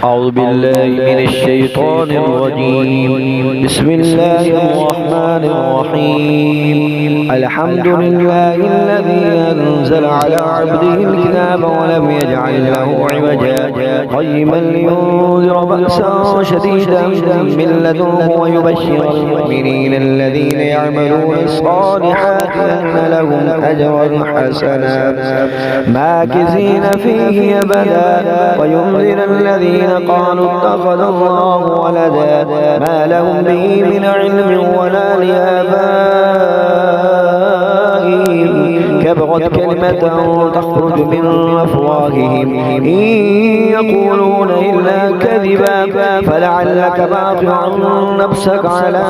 أعوذ بالله من الشيطان الرجيم. بسم الله الرحمن الرحيم. الحمد لله الذي أنزل على عبده الكتاب ولم يجعل له عوجا قيما لينذر بأسا شديدا من لدنه ويبشر المؤمنين الذين يعملون الصالحات أن لهم أجرا حسنا ماكثين فيه أبدا وينذر الذين قالوا اتخذ الله ولدا ما لهم به من علم ولا لآبائهم كبرت كلمة تخرج من أفواههم إن يقولون إلا كذبا فلعلك باقع نفسك على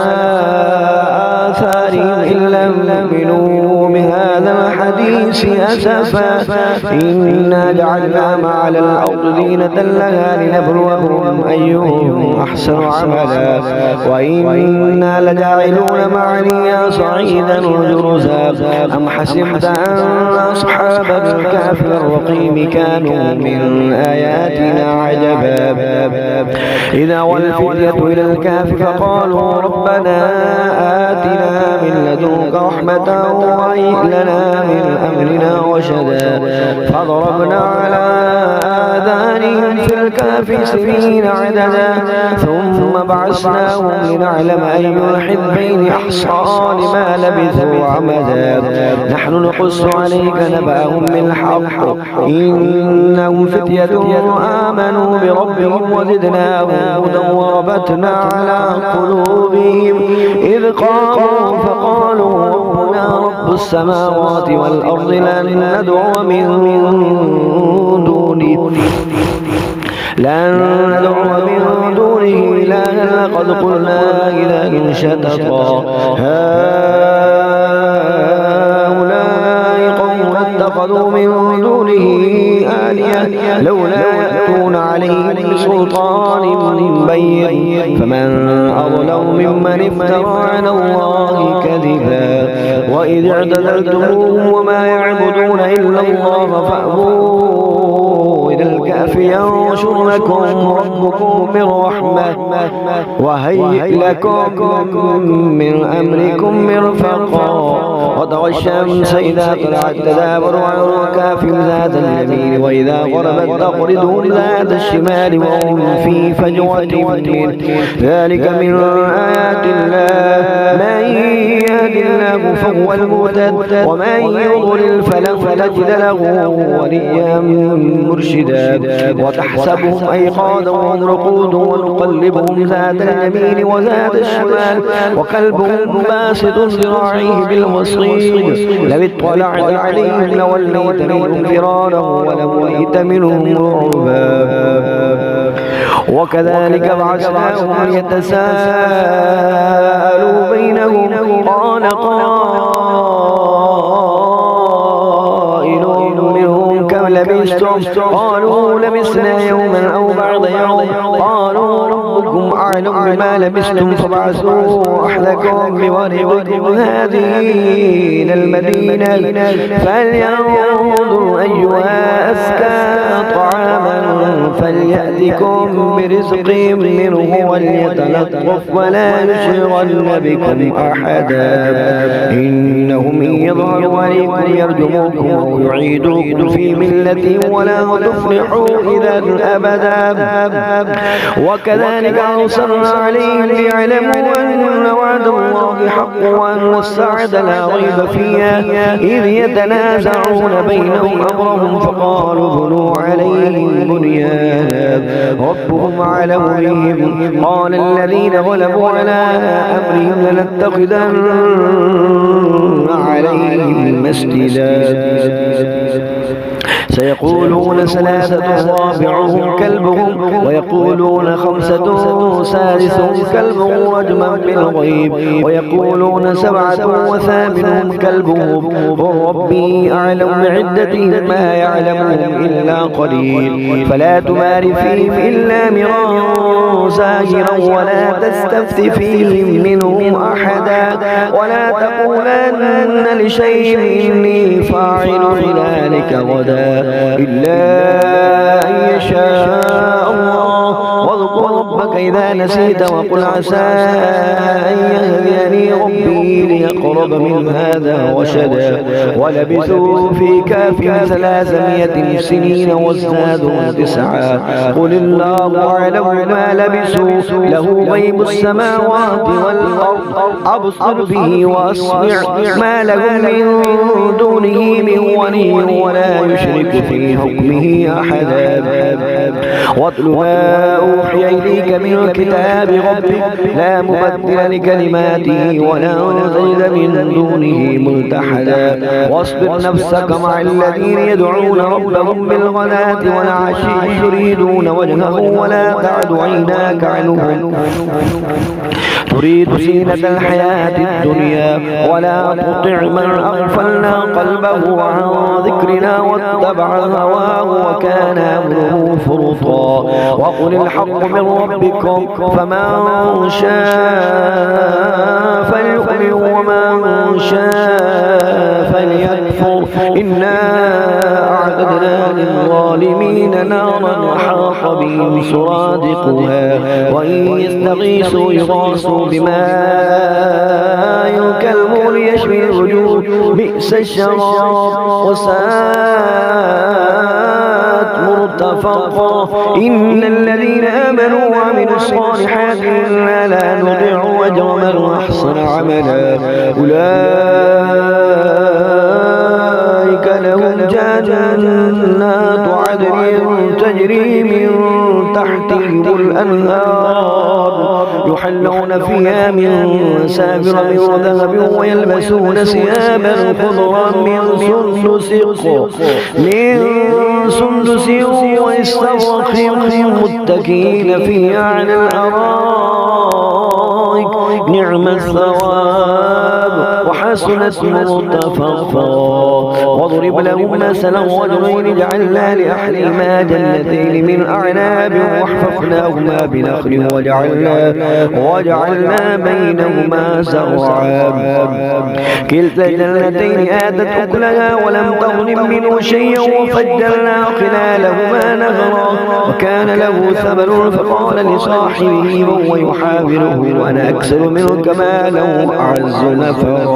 آثارهم إن لم يؤمنوا بهذا الحديث أسفا إنا جعلنا ما على الأرض زينة لها لنبلوهم أيهم أحسن عملا وإنا لجاعلون ما عليها صعيدا جرزا أم حسبت أن أصحاب الكهف الرقيم كانوا من آياتنا عجبا إذا والفتية إلى الكهف فقالوا ربنا آتنا من لدنك رحمة وهيئ لنا من أمرنا رشدا فضربنا على آذانهم في الكهف سنين عددا ثم بعثناهم لنعلم أي الحزبين أحصى لما لبثوا عمدا نحن نقص عليك نبأهم بالحق إنهم فتية آمنوا بربهم وزدناهم هدى وربتنا على قلوبهم إذ قاموا فقالوا ربنا رب السماوات والأرض لن ندعو من دونه إلها لقد قلنا إذا شططا هؤلاء قوم اتخذوا من دونه آلهة لولا يأتون عليه بسلطان بين فمن أظلم ممن افترى على الله كذبا وإذ اعتزلتموهم وما يعبدون إلا الله فأووا إلى الكهف ينشر لكم ربكم من رحمة وهيئ لكم من أمركم مرفقا وترى الشمس إذا طلعت تدابر عن الكهف ذات اليمين وإذا غربت تقرضهم ذات الشمال وهم في فجوة منه ذلك من آيات الله من يهد الله فهو المهتد ومن يضلل فلن تجد له وليا مرشدا وتحسبهم أيقاظا وهم رقود ونقلبهم ذات اليمين وذات الشمال وقلبهم باسط ذراعيه بالوصيد لو اطلعت عليهم لوليت منهم فرارا ولملئت منهم رعبا وكذلك بعثناهم ليتساءلوا بينهم قال قائل منهم كم لبثتم قالوا لبثنا يوما أو بعض يوم قالوا ربكم أعلم بما لبثتم فابعثوا أحدكم بورقكم هذه إلى المدينة فلينظر أيها أزكى طعاما فليأتكم برزق منه وليتلطف ولا يشغلن بكم أحدا إنهم إن يظهروا عليكم يرجموكم أو يعيدوكم في ملتهم ولا تفلحوا إذا أبدا وكذلك أرسلنا عليهم ليعلموا أن وعد الله حق وأن الساعة لا ريب فيها إذ يتنازعون بينهم أمرهم فقالوا بنوا عليهم بنيانا ربهم أعلم بهم قال الذين غلبوا على أمرهم لنتخذن عليهم مسجدا سيقولون ثلاثة رابعهم كلبهم ويقولون خمسة سادسهم كلبهم رجما بالغيب ويقولون سبعة وثامنهم كلبهم ربي أعلم بعدتهم ما يعلمهم إلا قليل فلا تمار فيهم إلا مرارا زاهرا ولا تستفت فيهم منهم أحدا ولا تقولن لشيء إني فاعل ذلك غدا إلا أن يشاء الله فإذا نسيت وقل عسى أن يهديني ربي ليقرب من هذا رشدا ولبثوا في كهفهم 300 سنين وازدادوا 9 قل الله أعلم ما لبثوا له غيب السماوات والأرض أبصر به وأسمع ما لهم من دونه من ولي ولا يشرك في حكمه أحدا واتل ما أوحي إليك من الكتاب ربك لا مبدل لكلماته ولا تجد من دونه ملتحدا واصبر نفسك مع الذين يدعون ربهم بالغداة والعشي يريدون وجهه ولا تعد عيناك عنهم تريد زينة الحياة الدنيا ولا تطع من أغفلنا قلبه عن ذكرنا واتبع هواه وكان أمره فرطا وقل الحق من ربكم فمن شاء فليؤمن ومن شاء فليكفر إنا أعتدنا للظالمين نارا أحاط بهم سرادقها وإن يستغيثوا يغاثوا بماء كالمهل يشوي الوجوه بئس الشراب وساءت مرتفقا إن الذين آمنوا وعملوا الصالحات إنا لا نضيع أجر من أحسن عملا أولئك لهم جنات عدن تجري من تحتهم الأنهار يحلون فيها من سابر من ذهب ويلبسون ثيابا خضرا من سندس واستبرق متكئين فيها على الأرائك نعم الثواب وحسنت مرتفقا واضرب لهم مثلا رجلين جعلنا لأحدهما جنتين من أعناب وحففناهما بنخل وجعلنا بينهما زرعا كلتا الجنتين آتت أكلها ولم تظلم منه شيئا وفجرنا خلالهما نهرا وكان له ثمر فقال لصاحبه وهو يحاوره أنا أكثر منك مالا وأعز نفرا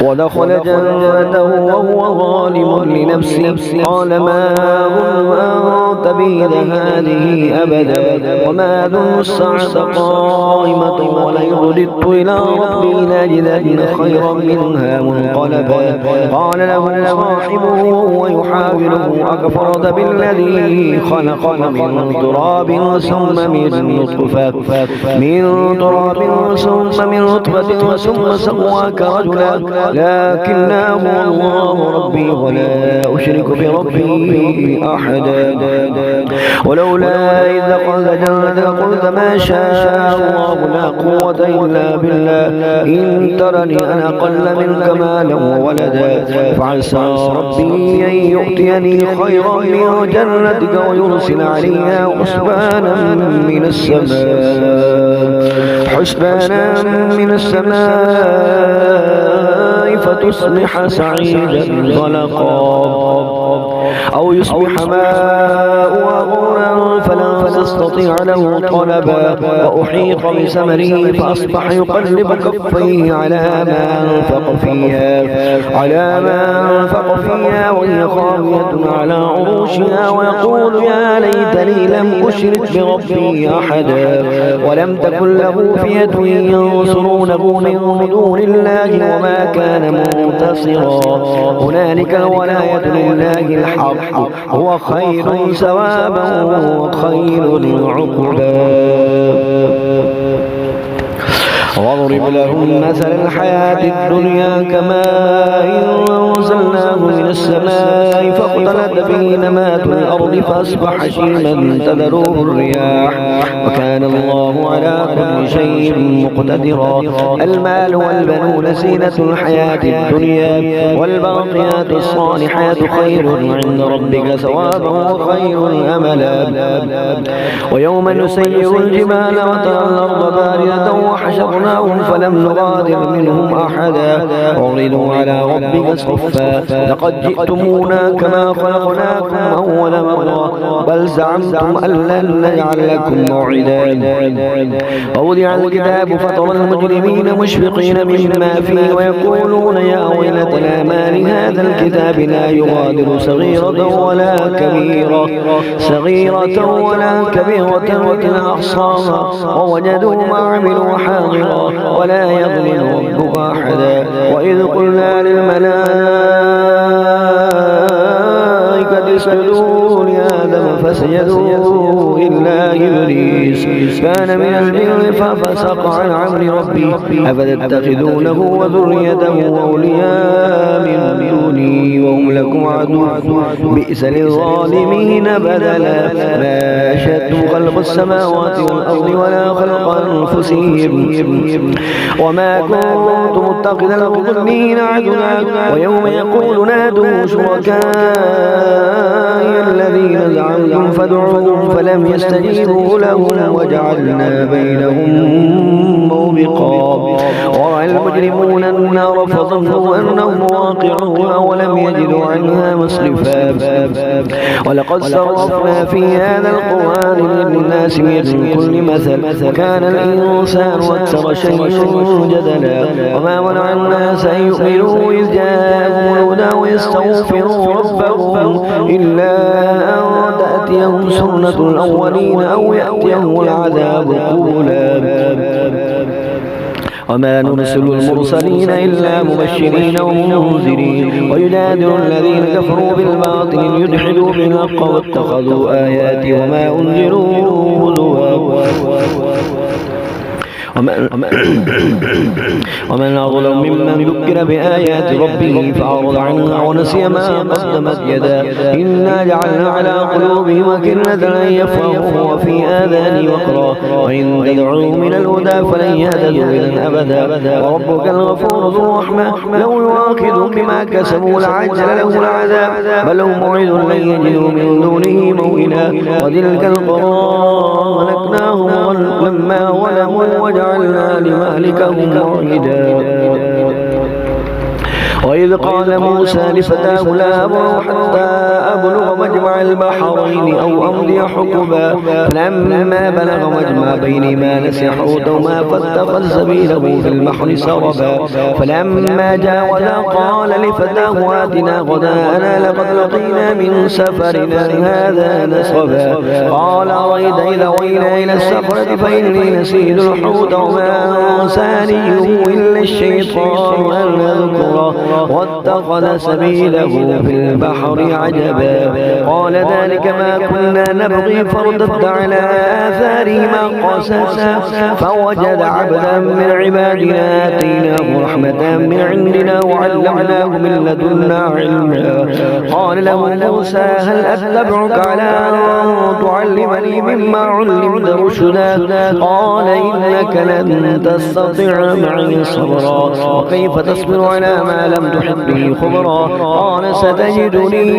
ودخل جنته وهو ظالم لنفسه قال ما أظن أن تبيد هذه أبدا وما أظن الساعة قائمة ولئن رددت إلى ربي لأجدن خيرا منها منقلبا قال له صاحبه وهو يحاوره أكفرت بالذي خلقك من تراب ثم من نطفة ثم سواك رجلا لكن هو الله ربي ولا أشرك بربي أحدا ولولا إذ قلت جنتك قلت ما شاء الله لا قوة إلا بالله إن ترني أنا أقل منك مالا وولدا فعسى ربي أن يؤتيني خيرا من جنتك ويرسل عليها حسبانا من السماء فتصبح سعيدا زلقا أو يصبح ماؤها غورا فلا تستطيع له طلبا وأحيط بثمره فأصبح يقلب كفيه على ما أنفق فيها وهي خاوية على عروشها ويقول يا ليتني لم أشرك بربي أحدا ولم تكن له فئة ينصرونه من دون الله وما كان منتصرا هنالك الولاية لله الحق هو خير ثوابا وخير عقبا واضرب لهم مثل الحياة الدنيا كماء أنزلناه من السماء فاختلط به نبات الأرض فأصبح شيما تذروه الرياح وكان الله على كل شيء مقتدرا المال والبنون زينة الحياة الدنيا والباقيات الصالحات خير عند ربك ثوابا وخير أملا ويوم نسير الجبال وترى الأرض باردة وحشرناهم فلم نغادر منهم أحدا وعرضوا على ربك صفا لقد جئتمونا كما خلقناكم أول مرة بل زعمتم أن لن نجعل لكم موعدا ووضع الكتاب فترى المجرمين مشفقين مما فيه ويقولون يا ويلتنا ما لهذا الكتاب لا يغادر صغيرة ولا كبيرة إلا أحصاها ووجدوا ما عملوا حاضرا ولا يظلم ربك أحدا وإذ قلنا للملائكة اسجدوا لآدم فسجدوا إلا إبليس كان من الجن ففسق عن أمر ربه أفتتخذونه وذريته أولياء من دوني وهم لكم عدو بئس للظالمين بدلا ما أشهدتم خلق السماوات والأرض ولا خلق أنفسهم وما كنت متخذ المضلين عدلا ويوم يقول نادوا شركائي الذين زعمتم فادعوهم فلم يستجيبوا لهم وجعلنا بينهم موبقا ورأى المجرمون النار فظنوا أنهم واقعوها ولم يجدوا عنها مصرفا ولقد صرفنا في هذا القرآن للناس من كل مثل كان الإنسان أكثر شيء جدلا وما منع الناس أن يؤمنوا إذ جاءهم الهدى ويستغفروا ربهم إلا أن تأتيهم سنة الأولين أو يأتيهم العذاب قبلا وما نرسل المرسلين إلا مبشرين ومنذرين ويجادل الذين كفروا بالباطل ليدحضوا بالحق واتخذوا آياتي وما أنذروا هزوا ومن أظلم ممن ذكر بآيات ربه فأعرض عنها ونسي ما قدمت يداه إنا جعلنا على قلوبهم أكنة أن يفقهوا وفي آذانهم وقرا وإن تدعوهم إلى الهدى فلن يهتدوا إذا أبدا وربك الغفور ذو الرحمة لو يؤاخذهم بما كسبوا لعجل لهم العذاب بل هم موعد لن يجدوا من دونه موئلا وتلك القرى أهلكناهم لما ظلموا وجعلنا لمهلكهم موعدا وإذ قال موسى لفتاه لا أبرح حتى أبلغ مجمع البحرين أو أمضي حقبا فلما بلغ مجمع بينهما نسي حوتهما فاتخذ سبيله في البحر سربا فلما جاوزا قال لفتاه آتنا غداءنا لقد لقينا من سفرنا هذا نصبا قال أرأيت إذا وينا إلى السفرة فإني نسيت الحوت وما أنسانيه إلا الشيطان أن أذكره واتخذ سبيله في البحر عجبا قال ذلك ما كنا نبغي فارتد على آثارهما قصصا فوجد عبدا من عبادنا آتيناه رحمة من عندنا وعلمناه من لدنا علما قال له موسى هل أتبعك على أن تعلمني مما علمت رشدا قال إنك لن تستطيع معي صبرا وكيف تصبر على ما لم تحط به خبرا قال ستجدني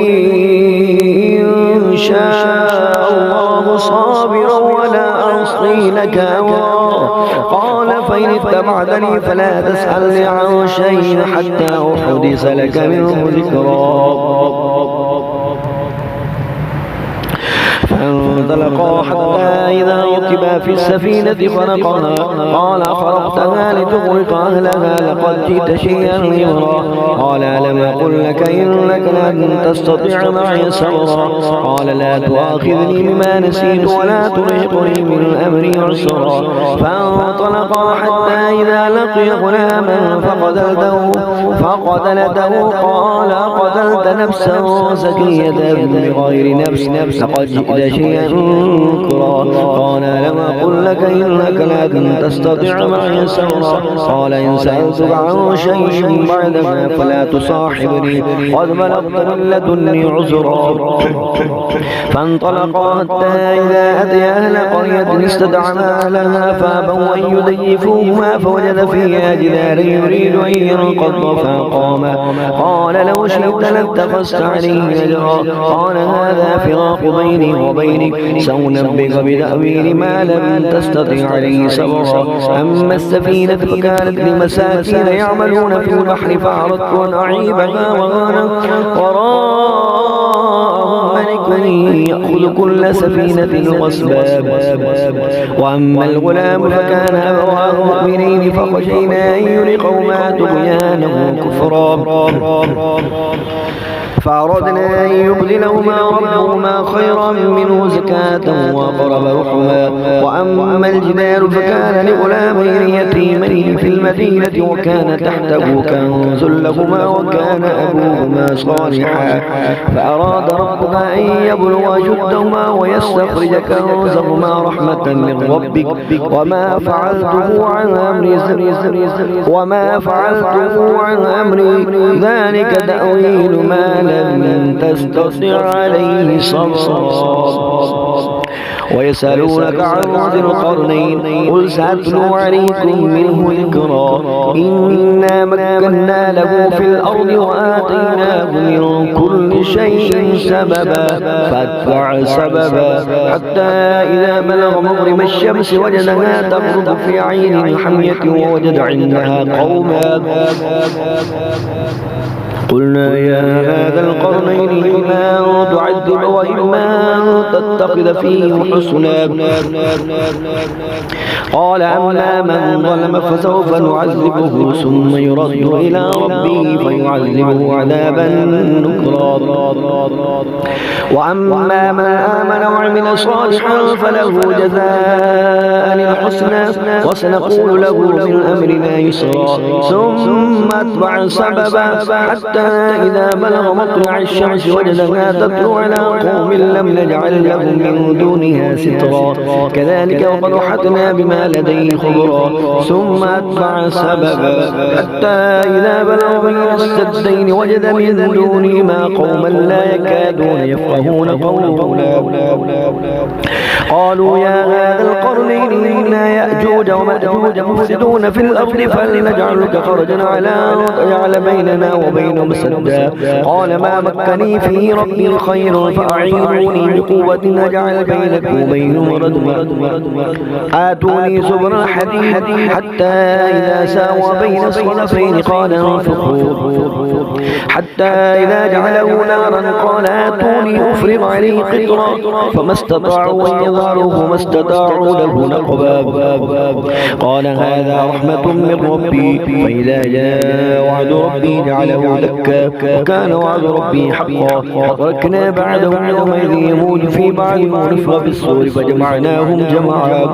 إن شاء الله صابرا ولا أعصي لك أمرا قال فإن اتبعتني فلا تسألني عن شيء حتى أحدث لك منه ذكرا فانطلقا حتى إذا ركبا في السفينة خنقها قال خرقتها لتغرق أهلها لقد جئت شيئا إمرا قال ألم أقل لك إنك لن تستطيع معي صبرا قال لا تؤاخذني بما نسيت ولا ترهقني من أمري عسرا فانطلقا حتى إذا لقي غلاما فقتلته قال قتلت نفسا زكية بغير نفس لقد جئت شيئا نكرا قال لم أقل لك إنك لن تستطيع معي صبرا قال إن سألتك عن شيء بعدما فلا تصاحبني قد بلغت من لدني عذرا فانطلقا حتى إذا أتيا أهل قرية استدعما أهلها فأبوا أن يضيفوهما فوجد فيها جدارا يريد أن ينقض فقام قال لو شئت لاتخذت عليه أجرا قال هذا فراق الفراق بيني وبينك سأنبئك بتأويل ما لم تستطع عليه صبرا. أما السفينة فكانت لمساكين يعملون في البحر فأردت أن أعيبها وراءهم ملك يأخذ كل سفينة غصبا. وأما الغلام فكان أبواه مؤمنين فخشينا أن يلقهما طغيانا كفرا فأردنا أن يبدلهما ربهما خيرا منه زكاة وأقرب رحما. وأما الجدار فكان لغلامين يتيمين في المدينة وكان تحته كنز لهما وكان أبوهما صالحا فأراد ربهما أن يبلغ أشدهما ويستخرج كنزهما رحمة من ربك وما فعلته عن أمري ذلك تأويل ما لم تستطع عليه صبرا. ويسألونك عن ذي القرنين قل سأتلو عليكم منه ذكرا. إنا مكنا له في الأرض وآتيناه من كل شيء سببا فاتبع سببا حتى إذا بلغ مغرب الشمس وجدها تغرب في عين حمية ووجد عندها قوما قلنا يا هذا القرنين إما أن تعذب وإما أن تتخذ فيهم حسنا. قال أما من ظلم فسوف نعذبه ثم يرد إلى ربه فيعذبه عذابا نكرا. وأما من آمن وعمل صالحا فله جزاء الحسنى وسنقول له من أمرنا يسرا. ثم أتبع سببا حتى إذا بلغ مطلع الشمس وجدها تطلع على قوم لم نجعل لهم من دونها سترا كذلك وقد أحطنا بما لديه خبرا. ثم أتبع سببا حتى إذا بلغ بين السدين وجد من دونهما قوما لا يكادون يفقهون قولا قالوا يا هذا القرنين إن يأجوج ومأجوج مفسدون في الأرض فلنجعلك خرجا على أن تجعل بيننا وبينهم سدا. قال ما مكني فيه ربي خير فأعينوني بقوة نجعل بينكم وبينهم ردما. آتوني زبر الحديد حتى إذا ساوى بين الصدفين قال انفخوا حتى إذا جعله نارا قال آتوني أفرغ عليه قطرا فما استطاعوا أن يظهروه ما استطاعوا له نقبا. قال هذا رحمة من ربي فإذا جاء وعد ربي جعله دكا وكان وعد ربي حقا. وتركنا بعدهم يومئذ يموج في بعض ونفخ بالصور فجمعناهم جمعا.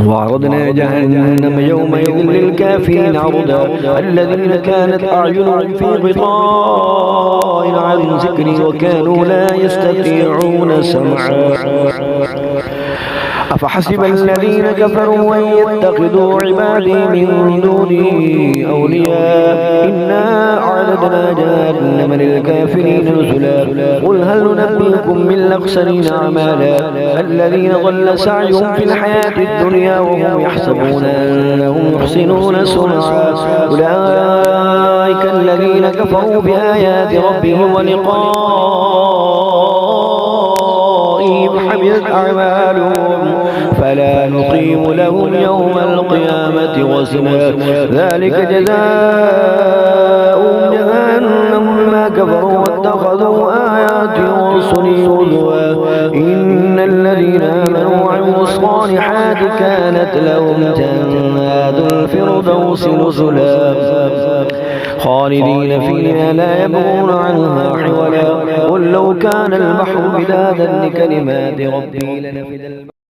وعرضنا جهنم يومئذ للكافرين عرضا الذين كانت أعينهم في غطاء عن ذكري وكانوا لا يستطيعون سمعا. أفحسب الذين كفروا أن يتخذوا عبادي من دوني أولياء إنا أعددنا جهنم للكافرين نزلا. قل هل ننبئكم بالأخسرين أعمالا الذين ضل سعيهم في الحياة الدنيا وهم يحسبون أنهم يحسنون صنعا. أولئك الذين كفروا بآيات ربهم ولقائهم حبطت أعمالهم فلا نقيم لهم يوم القيامة وزنا. ذلك جزاؤهم جهنم بما كفروا واتخذوا آياتي ورسلي هزوا. إن الذين آمنوا وعملوا الصالحات كانت لهم جنات الفردوس نزلا خالدين فيها لا يبغون عنها حولا. قل لو كان البحر مدادا لكلمات ربي لنفد